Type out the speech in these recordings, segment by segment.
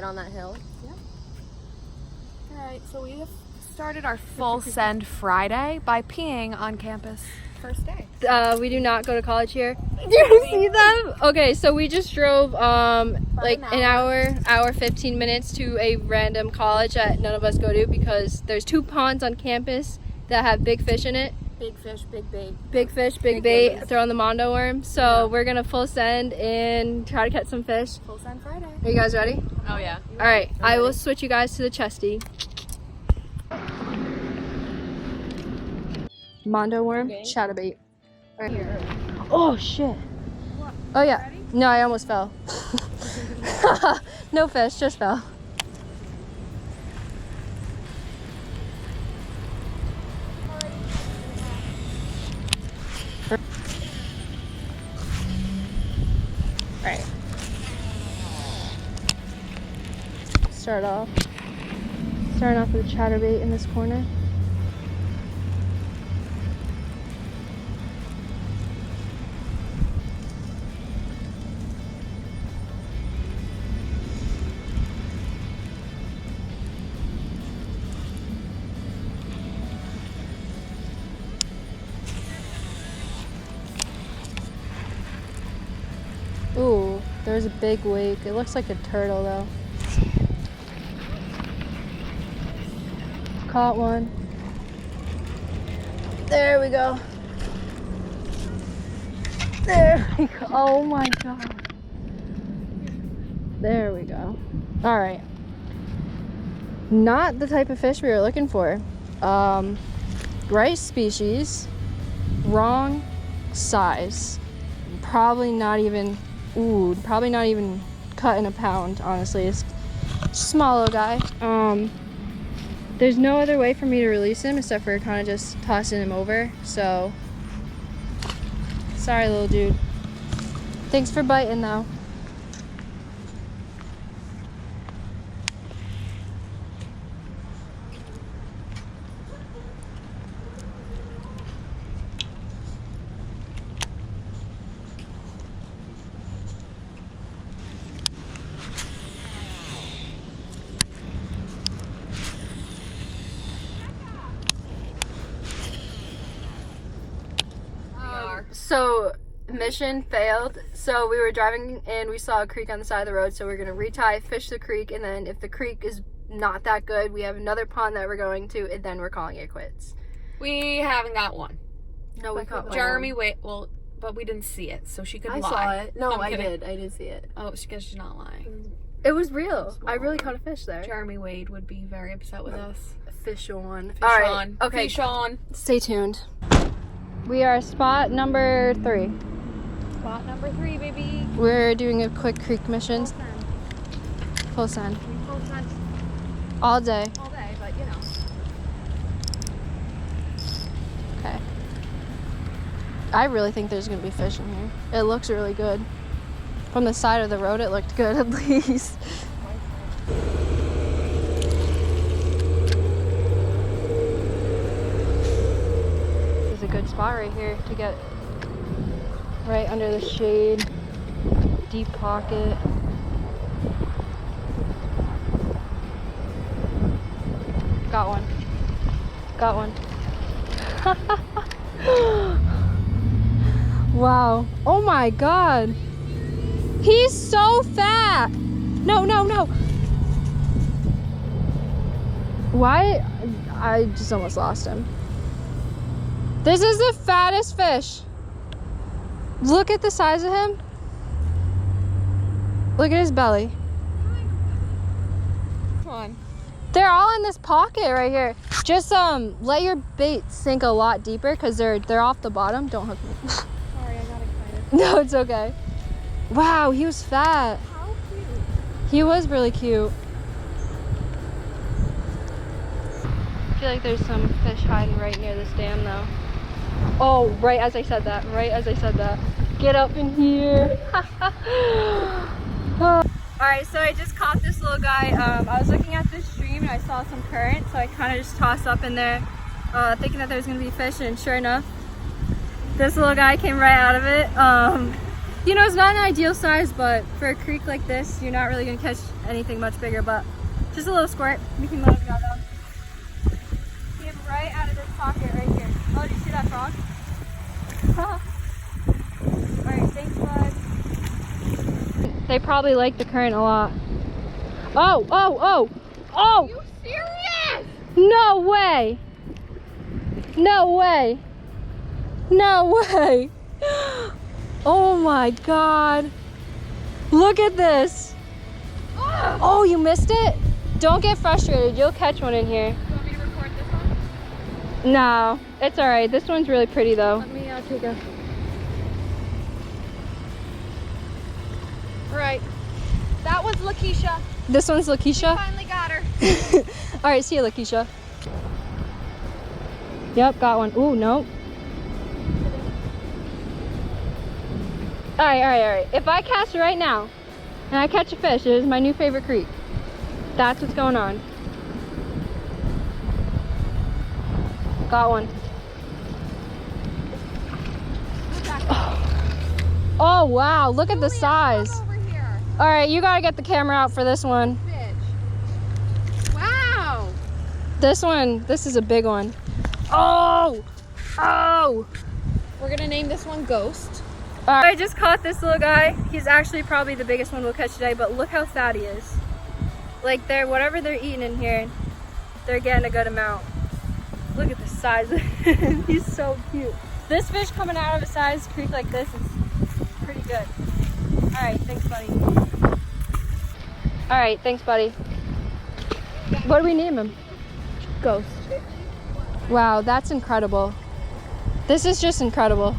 on that hill. Yeah. All right, so we have started our full send Friday by peeing on campus first day. We do not go to college here. Do you see them? Okay, so we just drove like an hour 15 minutes to a random college that none of us go to because there's 2 ponds on campus that have big fish in it. Big fish, big bait. Big fish, big bait, throwing the Mondo worm. So we're gonna full send and try to catch some fish. Full send Friday. Are you guys ready? Oh yeah. All right, I will switch you guys to the chesty. Mondo worm, chatterbait. Right here. Oh shit. What? Oh yeah. Ready? No, I almost fell. No fish, just fell. Alright. Starting off with a chatterbait in this corner. Ooh, there's a big wake. It looks like a turtle though. Caught one. There we go. There we go. Oh my god. There we go. All right. Not the type of fish we were looking for. Right species, wrong size. Probably not even cut in a pound, honestly. It's a small little guy. There's no other way for me to release him except for kind of just tossing him over. So, sorry, little dude. Thanks for biting, though. So mission failed. So we were driving and we saw a creek on the side of the road. So we're gonna retie, fish the creek, and then if the creek is not that good, we have another pond that we're going to, and then we're calling it quits. We haven't got one. No, we caught one. Jeremy, but we didn't see it, so she could lie. I saw it. No, I'm I kidding. did. I did see it. Oh, because she's not lying. It was real. I really caught a fish there. Jeremy Wade would be very upset with us. Fish on. Fish All right. on. Okay. Fish on. Stay tuned. We are spot number 3. Spot number 3, baby. We're doing a quick creek mission. Full send. Full send All day. all day, but you know. Okay. I really think there's gonna be fish in here. It looks really good. From the side of the road, it looked good at least. There's a good spot right here to get right under the shade. Deep pocket. Got one. Got one. Wow. Oh my god. He's so fat. No, no, no. Why? I just almost lost him. This is the fattest fish. Look at the size of him. Look at his belly. Come on. They're all in this pocket right here. Just let your bait sink a lot deeper because they're off the bottom. Don't hook me. Sorry, I got excited. No, it's okay. Wow, he was fat. How cute. He was really cute. I feel like there's some fish hiding right near this dam though. Oh, right as I said that. Right as I said that. Get up in here. Alright, so I just caught this little guy. I was looking at this stream and I saw some current, so I kind of just tossed up in there thinking that there was going to be fish, and sure enough, this little guy came right out of it. You know, it's not an ideal size, but for a creek like this, you're not really gonna catch anything much bigger, but just a little squirt. We can let him go down. Came right out of this pocket right here. Oh, did you see that frog? Alright, thanks, bud. They probably like the current a lot. Oh! Are you serious? No way! No way! No way! Oh my god! Look at this! Oh, you missed it? Don't get frustrated. You'll catch one in here. You want me to record this one? No, it's alright. This one's really pretty though. Let me take a... Alright. That was Lakeisha. This one's Lakeisha? Finally got her. Alright, see you, Lakeisha. Yep, got one. Ooh, no. Alright. If I cast right now and I catch a fish, it is my new favorite creek. That's what's going on. Got one. Oh wow, look at the size. Over here. Alright, you gotta get the camera out for this one. Fish. Wow. This is a big one. Oh! We're gonna name this one Ghost. I just caught this little guy. He's actually probably the biggest one we'll catch today, but look how fat he is. Like whatever they're eating in here, they're getting a good amount. Look at the size of him. He's so cute. This fish coming out of a size creek like this is pretty good. Alright, thanks buddy. Alright, thanks buddy. What do we name him? Ghost. Wow, that's incredible. This is just incredible.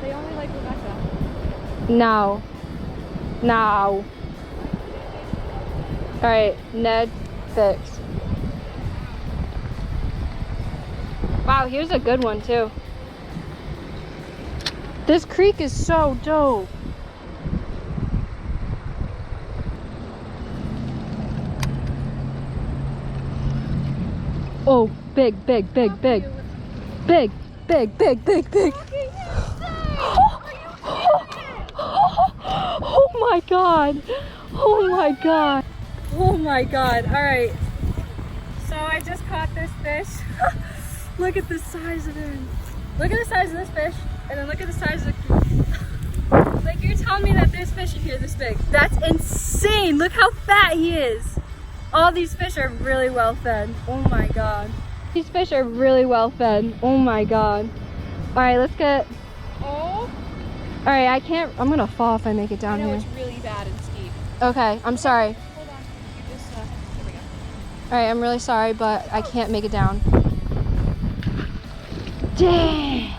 They only like Rebecca. No. Alright, Ned, fix. Wow, here's a good one too. This creek is so dope. Oh, big. Oh my god. All right. So I just caught this fish. Look at the size of him. Look at the size of this fish. And then look at the size of the... Like, you're telling me that there's fish in here this big. That's insane. Look how fat he is. All these fish are really well fed. Oh my god. These fish are really well fed. Oh my god. All right, let's get... Oh. All right, I can't... I'm gonna fall if I make it down I know here. it's really bad and steep. Okay, I'm sorry. Hold on. You just, there we go. All right, I'm really sorry, but I can't make it down. Dang.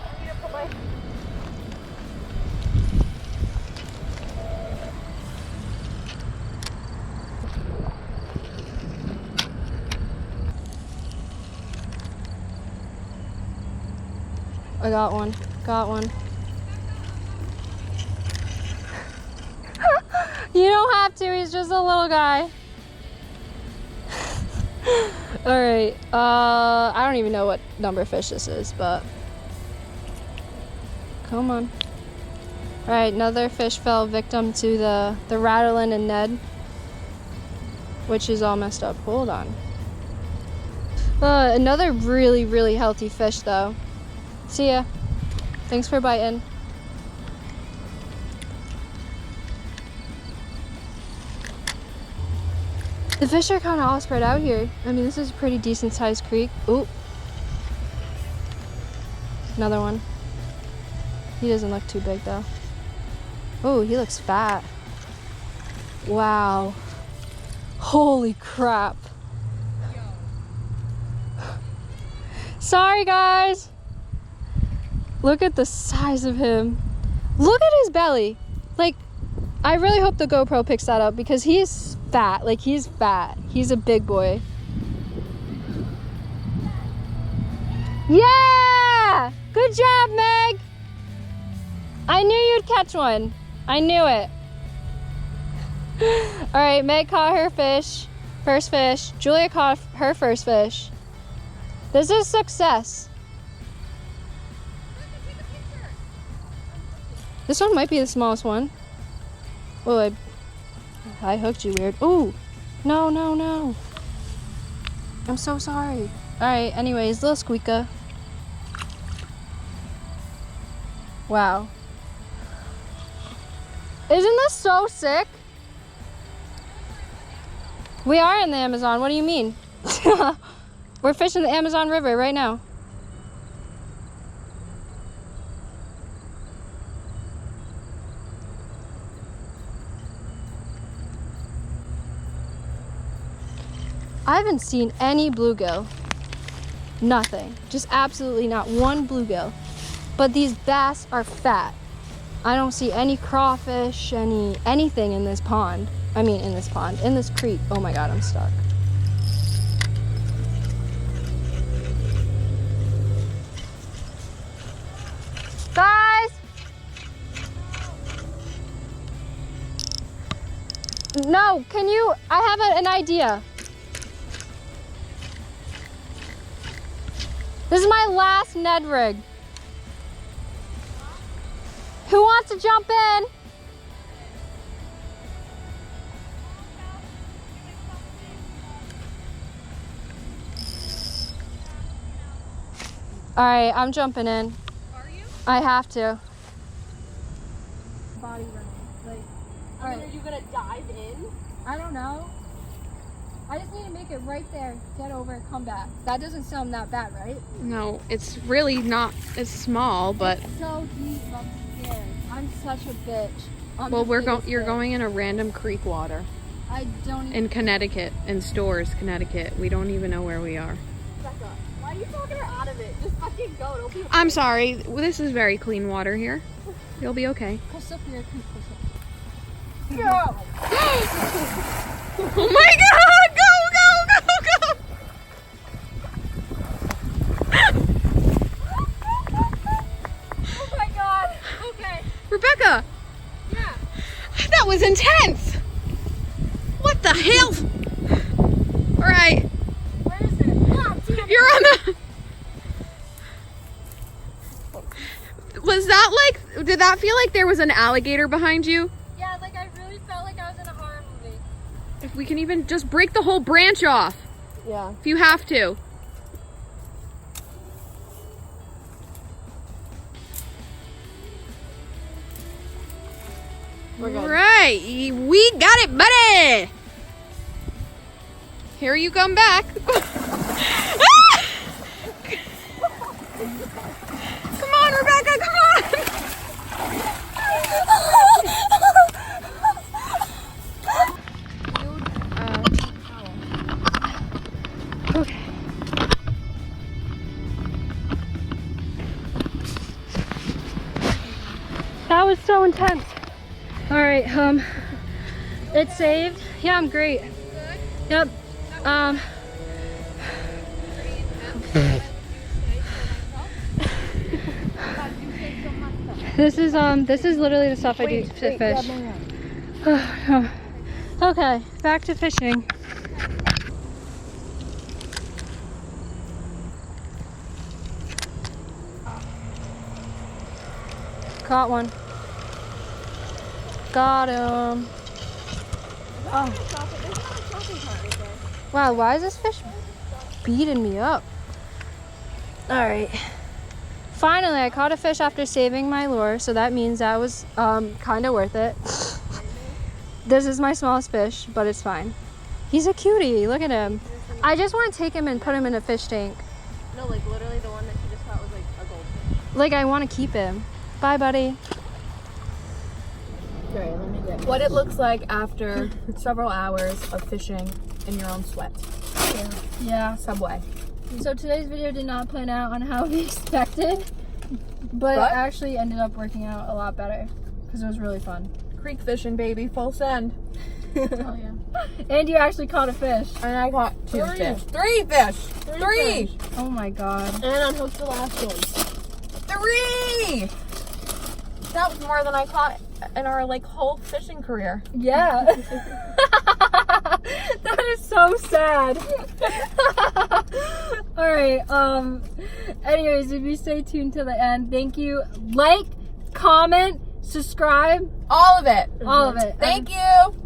I got one. You don't have to, he's just a little guy. Alright, I don't even know what number fish this is, but come on. Alright, another fish fell victim to the Rattlin and Ned, which is all messed up. Hold on. Another really healthy fish though. See ya. Thanks for biting. The fish are kind of all spread out here. I mean, this is a pretty decent sized creek. Ooh. Another one. He doesn't look too big though. Oh, he looks fat. Wow. Holy crap. Sorry guys. Look at the size of him. Look at his belly. Like, I really hope the GoPro picks that up because he's fat. Like, he's fat. He's a big boy. Yeah! Good job, Meg! I knew you'd catch one. I knew it. Alright, Meg caught her fish. First fish. Julia caught her first fish. This is success. This one might be the smallest one. Oh, I hooked you weird. Ooh, no, no, no. I'm so sorry. All right, anyways, little squeaka. Wow. Isn't this so sick? We are in the Amazon. What do you mean? We're fishing the Amazon River right now. I haven't seen any bluegill. Nothing. Just absolutely not one bluegill. But these bass are fat. I don't see any crawfish, anything in this pond. I mean, in this pond, in this creek. Oh my God, I'm stuck. Guys! No, can you, I have an idea. This is my last Ned rig. Who wants to jump in? All right, I'm jumping in. Are you? I have to. Body running. Like, are you gonna dive in? I don't know. I just need to make it right there. Get over, come back. That doesn't sound that bad, right? No, it's really not. It's small, but It's so deep, I'm scared. I'm such a bitch. I'm well, the you're biggest going in a random creek water bitch. I don't even. in Connecticut, in Storrs, Connecticut. We don't even know where we are. Becca, why are you talking her out of it? Just fucking go. Don't be. I'm sorry. This is very clean water here. You'll be okay. Close up here, close up. Go. Oh my God! Go! Oh my god. Okay. Rebecca, Yeah. that was intense. What the hell? All right, Where is it? Ah, dude. you're on the. Was that like? Did that feel like there was an alligator behind you? Yeah, like I really felt like I was in a horror movie. If we can even just break the whole branch off, Yeah. if you have to. We're good. All right, we got it, buddy. Here you come back. Come on, Rebecca, come on. Okay. That was so intense. All right, it's saved. Yeah, I'm great. Yep. This is literally the stuff I do to fish. Okay, back to fishing. Caught one. Got him. Oh. Wow, why is this fish beating me up? All right. Finally, I caught a fish after saving my lure, so that means that was kind of worth it. This is my smallest fish, but it's fine. He's a cutie. Look at him. I just want to take him and put him in a fish tank. No, like literally the one that you just caught was like a goldfish. Like, I want to keep him. Bye, buddy. Alright, let me get. What it looks like after several hours of fishing in your own sweat. Yeah. Subway. So today's video did not plan out on how we expected, but it actually ended up working out a lot better because it was really fun. Creek fishing, baby, full send. Oh yeah. And you actually caught a fish. And I caught two Three. fish. Three fish. Three. fish. Oh my god. And unhooked the last one. Three. That was more than I caught in our like whole fishing career. Yeah. That is so sad. Alright, anyways, if you stay tuned to the end, thank you. Like, comment, subscribe, All of it. all of it. Thank you.